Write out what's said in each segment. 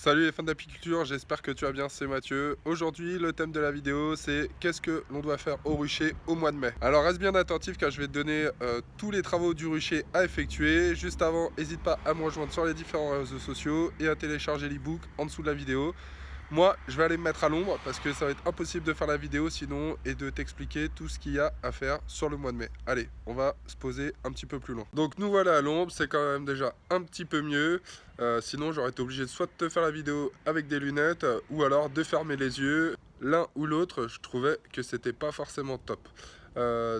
Salut les fans d'apiculture, j'espère que tu vas bien, c'est Mathieu. Aujourd'hui, le thème de la vidéo, c'est qu'est-ce que l'on doit faire au rucher au mois de mai. Alors reste bien attentif car je vais te donner tous les travaux du rucher à effectuer. Juste avant, n'hésite pas à me rejoindre sur les différents réseaux sociaux et à télécharger l'ebook en dessous de la vidéo. Moi, je vais aller me mettre à l'ombre parce que ça va être impossible de faire la vidéo sinon et de t'expliquer tout ce qu'il y a à faire sur le mois de mai. Allez, on va se poser un petit peu plus loin. Donc nous voilà à l'ombre, c'est quand même déjà un petit peu mieux. Sinon, j'aurais été obligé de soit de te faire la vidéo avec des lunettes ou alors de fermer les yeux. L'un ou l'autre, je trouvais que c'était pas forcément top.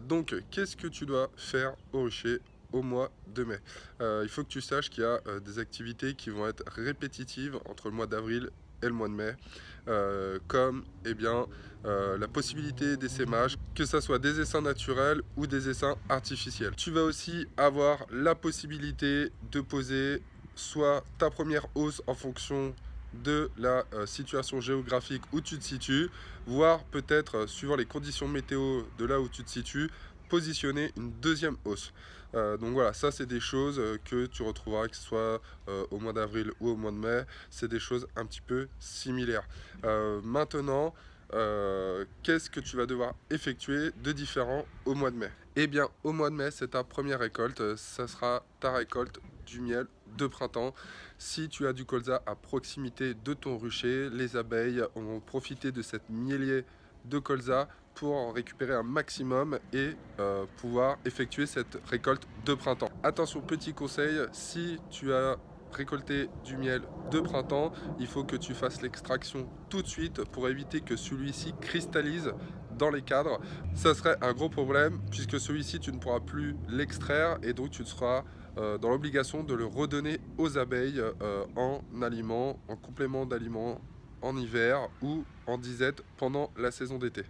Donc, qu'est-ce que tu dois faire au rucher au mois de mai? Il faut que tu saches qu'il y a des activités qui vont être répétitives entre le mois d'avril et le mois de mai, comme la possibilité d'essaimage, que ce soit des essaims naturels ou des essaims artificiels. Tu vas aussi avoir la possibilité de poser soit ta première hausse en fonction de la situation géographique où tu te situes, voire peut-être, suivant les conditions météo de là où tu te situes, positionner une deuxième hausse. Donc voilà, ça c'est des choses que tu retrouveras, que ce soit au mois d'avril ou au mois de mai, c'est des choses un petit peu similaires. Maintenant, qu'est-ce que tu vas devoir effectuer de différent au mois de mai? Eh bien, au mois de mai, c'est ta première récolte, ça sera ta récolte du miel de printemps. Si tu as du colza à proximité de ton rucher, les abeilles ont profité de cette mielie de colza pour en récupérer un maximum et pouvoir effectuer cette récolte de printemps. Attention, petit conseil, si tu as récolté du miel de printemps, il faut que tu fasses l'extraction tout de suite pour éviter que celui-ci cristallise dans les cadres. Ça serait un gros problème puisque celui-ci tu ne pourras plus l'extraire et donc tu seras dans l'obligation de le redonner aux abeilles en aliment, en complément d'aliment en hiver ou en disette pendant la saison d'été.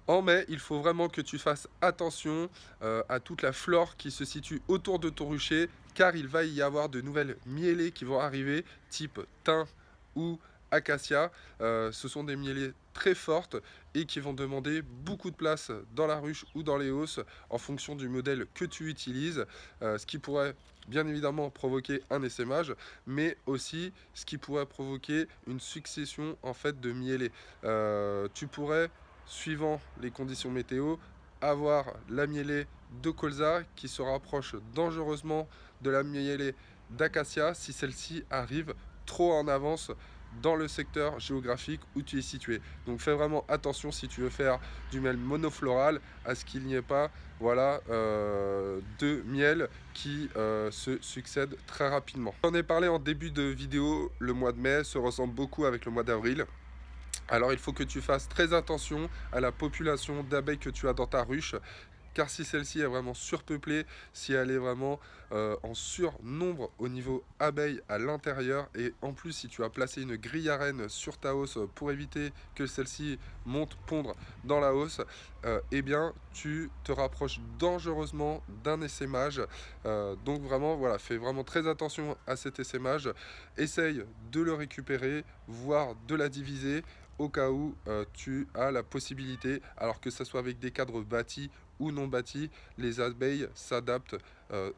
En mai, il faut vraiment que tu fasses attention à toute la flore qui se situe autour de ton rucher, car il va y avoir de nouvelles mielées qui vont arriver, type thym ou acacia. Ce sont des mielées très fortes et qui vont demander beaucoup de place dans la ruche ou dans les hausses en fonction du modèle que tu utilises, ce qui pourrait bien évidemment provoquer un essaimage, mais aussi ce qui pourrait provoquer une succession en fait de mielées. Tu pourrais, suivant les conditions météo, avoir la mielée de colza qui se rapproche dangereusement de la mielée d'acacia si celle-ci arrive trop en avance dans le secteur géographique où tu es situé. Donc fais vraiment attention si tu veux faire du miel monofloral à ce qu'il n'y ait pas de miel qui se succèdent très rapidement. J'en ai parlé en début de vidéo, le mois de mai se ressemble beaucoup avec le mois d'avril. Alors il faut que tu fasses très attention à la population d'abeilles que tu as dans ta ruche, car si celle-ci est vraiment surpeuplée, si elle est vraiment en surnombre au niveau abeilles à l'intérieur, et en plus si tu as placé une grille à reine sur ta hausse pour éviter que celle-ci monte pondre dans la hausse, eh bien tu te rapproches dangereusement d'un essaimage. Donc vraiment, voilà, fais vraiment très attention à cet essaimage. Essaye de le récupérer, voire de la diviser au cas où tu as la possibilité, alors que ce soit avec des cadres bâtis ou non bâtis, les abeilles s'adaptent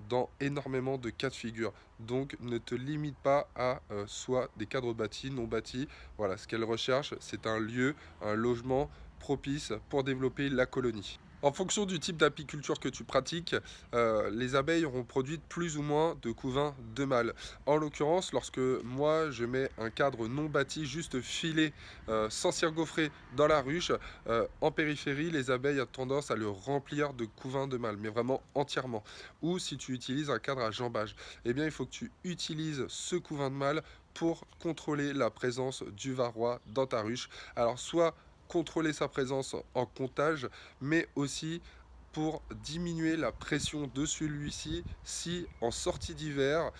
dans énormément de cas de figure. Donc ne te limite pas à soit des cadres bâtis, non bâtis. Voilà, ce qu'elles recherchent, c'est un lieu, un logement propice pour développer la colonie. En fonction du type d'apiculture que tu pratiques, les abeilles auront produit plus ou moins de couvains de mâles. En l'occurrence, lorsque moi je mets un cadre non bâti, juste filé, sans s'engouffrer dans la ruche, en périphérie, les abeilles ont tendance à le remplir de couvains de mâles, mais vraiment entièrement. Ou si tu utilises un cadre à jambage, eh bien il faut que tu utilises ce couvain de mâle pour contrôler la présence du varroa dans ta ruche. Alors soit contrôler sa présence en comptage, mais aussi pour diminuer la pression de celui-ci si en sortie d'hiver,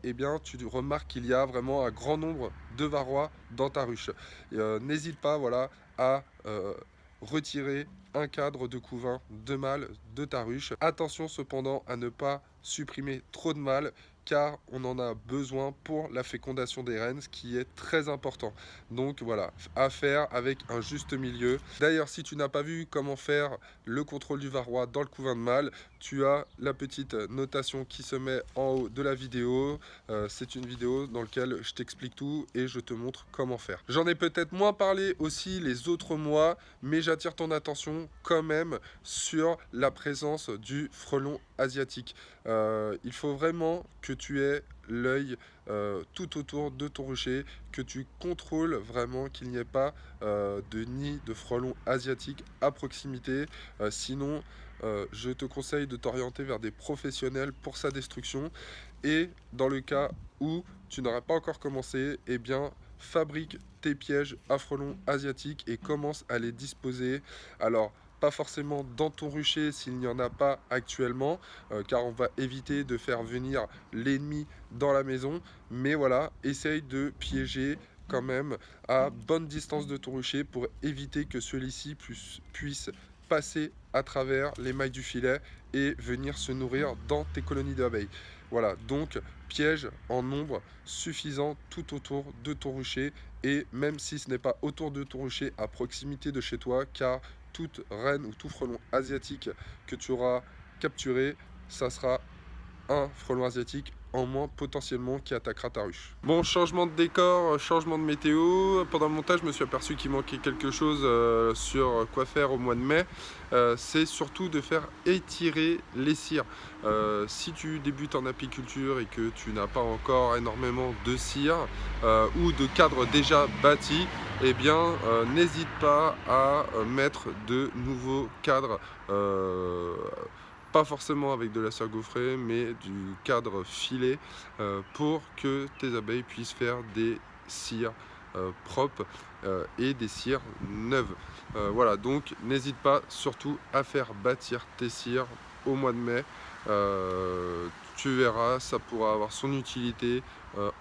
eh bien, tu remarques qu'il y a vraiment un grand nombre de varrois dans ta ruche. N'hésite pas, voilà, à retirer un cadre de couvain de mâle de ta ruche. Attention cependant à ne pas supprimer trop de mâles car on en a besoin pour la fécondation des reines, ce qui est très important. Donc voilà, à faire avec un juste milieu. D'ailleurs, si tu n'as pas vu comment faire le contrôle du varroa dans le couvain de mâle, tu as la petite notation qui se met en haut de la vidéo. C'est une vidéo dans laquelle je t'explique tout et je te montre comment faire. J'en ai peut-être moins parlé aussi les autres mois, mais j'attire ton attention quand même sur la présence du frelon asiatique. Il faut vraiment que tu aies l'œil tout autour de ton rucher, que tu contrôles vraiment qu'il n'y ait pas de nid de frelons asiatiques à proximité. Sinon, je te conseille de t'orienter vers des professionnels pour sa destruction. Et dans le cas où tu n'auras pas encore commencé, eh bien, fabrique tes pièges à frelons asiatiques et commence à les disposer. Alors, pas forcément dans ton rucher s'il n'y en a pas actuellement, car on va éviter de faire venir l'ennemi dans la maison. Mais voilà, essaye de piéger quand même à bonne distance de ton rucher pour éviter que celui-ci puisse passer à travers les mailles du filet et venir se nourrir dans tes colonies d'abeilles. Voilà, donc piège en nombre suffisant tout autour de ton rucher, et même si ce n'est pas autour de ton rucher, à proximité de chez toi, car toute reine ou tout frelon asiatique que tu auras capturé, ça sera un frelon asiatique en moins potentiellement qui attaquera ta ruche. Bon, changement de décor, changement de météo. Pendant le montage, je me suis aperçu qu'il manquait quelque chose sur quoi faire au mois de mai. C'est surtout de faire étirer les cires. Si tu débutes en apiculture et que tu n'as pas encore énormément de cires ou de cadres déjà bâtis, eh bien, n'hésite pas à mettre de nouveaux cadres. Pas forcément avec de la cire gaufrée, mais du cadre filet pour que tes abeilles puissent faire des cires propres et des cires neuves. Voilà, donc n'hésite pas surtout à faire bâtir tes cires au mois de mai. Tu verras, ça pourra avoir son utilité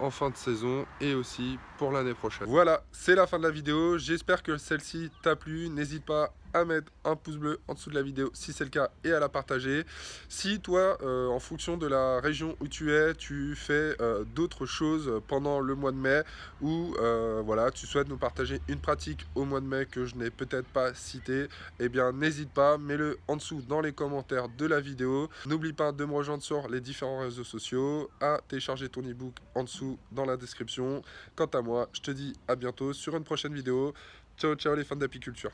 en fin de saison et aussi pour l'année prochaine. Voilà, c'est la fin de la vidéo. J'espère que celle-ci t'a plu. N'hésite pas à mettre un pouce bleu en dessous de la vidéo si c'est le cas et à la partager. Si toi, en fonction de la région où tu es, tu fais d'autres choses pendant le mois de mai ou voilà, tu souhaites nous partager une pratique au mois de mai que je n'ai peut-être pas citée, eh bien n'hésite pas, mets-le en dessous dans les commentaires de la vidéo. N'oublie pas de me rejoindre sur les différents réseaux sociaux, à télécharger ton ebook en dessous dans la description. Quant à moi, je te dis à bientôt sur une prochaine vidéo. Ciao ciao les fans d'apiculture.